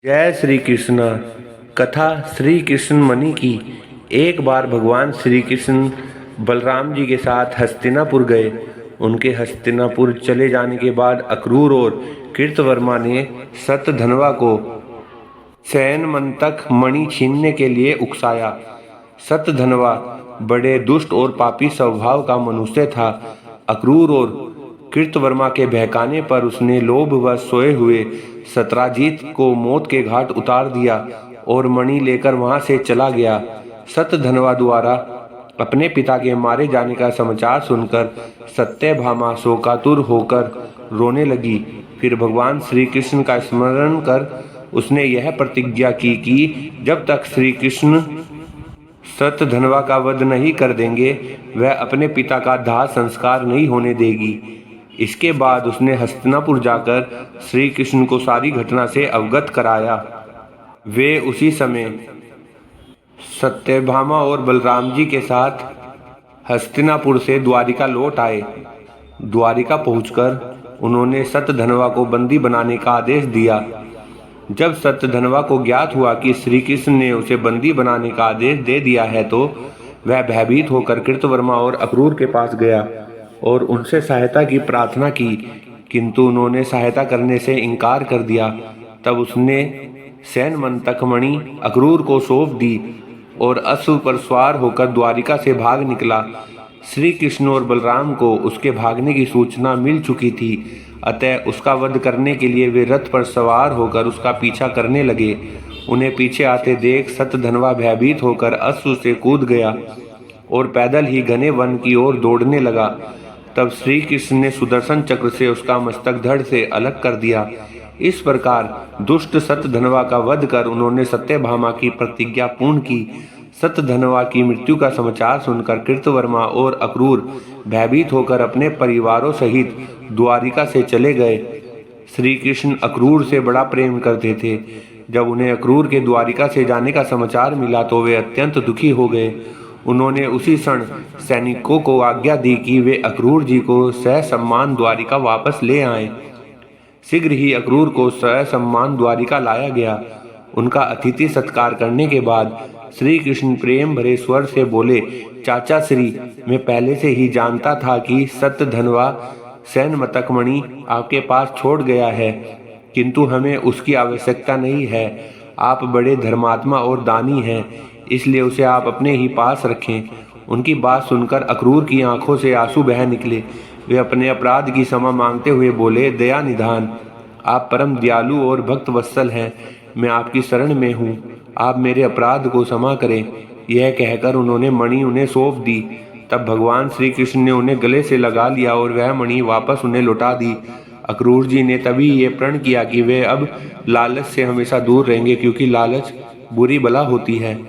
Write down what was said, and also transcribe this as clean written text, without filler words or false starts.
जय श्री कृष्ण। कथा श्री कृष्ण मणि की। एक बार भगवान श्री कृष्ण बलराम जी के साथ हस्तिनापुर गए। उनके हस्तिनापुर चले जाने के बाद अक्रूर और कृतवर्मा ने शतधन्वा को सैनमंतक मणि छीनने के लिए उकसाया। शतधन्वा बड़े दुष्ट और पापी स्वभाव का मनुष्य था। अक्रूर और कृतवर्मा के बहकाने पर उसने लोभवश सोए हुए सत्राजित को मौत के घाट उतार दिया और मणि लेकर वहां से चला गया। शतधन्वा द्वारा अपने पिता के मारे जाने का समाचार सुनकर सत्यभामा शोकातुर होकर रोने लगी। फिर भगवान श्री कृष्ण का स्मरण कर उसने यह प्रतिज्ञा की कि जब तक श्री कृष्ण शतधन्वा का वध नहीं कर देंगे वह अपने पिता का दाह संस्कार नहीं होने देगी। इसके बाद उसने हस्तिनापुर जाकर श्री कृष्ण को सारी घटना से अवगत कराया। वे उसी समय सत्यभामा और बलराम जी के साथ हस्तिनापुर से द्वारिका लौट आए। द्वारिका पहुंचकर उन्होंने शतधन्वा को बंदी बनाने का आदेश दिया। जब शतधन्वा को ज्ञात हुआ कि श्री कृष्ण ने उसे बंदी बनाने का आदेश दे दिया है तो वह भयभीत होकर कृतवर्मा और अक्रूर के पास गया और उनसे सहायता की प्रार्थना की, किंतु उन्होंने सहायता करने से इनकार कर दिया। तब उसने सैनमंतक मणि अक्रूर को सौंप दी और अश्व पर सवार होकर द्वारिका से भाग निकला। श्री कृष्ण और बलराम को उसके भागने की सूचना मिल चुकी थी, अतः उसका वध करने के लिए वे रथ पर सवार होकर उसका पीछा करने लगे। उन्हें पीछे आते देख शतधन्वा भयभीत होकर अश्व से कूद गया और पैदल ही घने वन की ओर दौड़ने लगा। तब श्री कृष्ण ने सुदर्शन चक्र से उसका मस्तक धड़ से अलग कर दिया। इस प्रकार दुष्ट शतधन्वा का वध कर उन्होंने सत्यभामा की प्रतिज्ञा पूर्ण की। शतधन्वा की मृत्यु का समाचार सुनकर कृतवर्मा और अक्रूर भयभीत होकर अपने परिवारों सहित द्वारिका से चले गए। श्री कृष्ण अक्रूर से बड़ा प्रेम करते थे। जब उन्हें अक्रूर के द्वारिका से जाने का समाचार मिला तो वे अत्यंत दुखी हो गए। उन्होंने उसी क्षण सैनिकों को आज्ञा दी कि वे अक्रूर जी को ससम्मान द्वारिका वापस ले आएं। शीघ्र ही अक्रूर को ससम्मान द्वारिका लाया गया। उनका अतिथि सत्कार करने के बाद श्री कृष्ण प्रेम भरे स्वर से बोले, चाचा श्री, मैं पहले से ही जानता था कि शतधन्वा सैनमंतक मणि आपके पास छोड़ गया है, किंतु हमें उसकी आवश्यकता नहीं है। आप बड़े धर्मात्मा और दानी हैं, इसलिए उसे आप अपने ही पास रखें। उनकी बात सुनकर अक्रूर की आंखों से आंसू बह निकले। वे अपने अपराध की क्षमा मांगते हुए बोले, दया निधान, आप परम दयालु और भक्त वत्सल हैं। मैं आपकी शरण में हूँ, आप मेरे अपराध को क्षमा करें। यह कहकर उन्होंने मणि उन्हें सौंप दी। तब भगवान श्री कृष्ण ने उन्हें गले से लगा लिया और वह मणि वापस उन्हें लौटा दी। अक्रूर जी ने तभी ये प्रण किया कि वे अब लालच से हमेशा दूर रहेंगे, क्योंकि लालच बुरी बला होती है।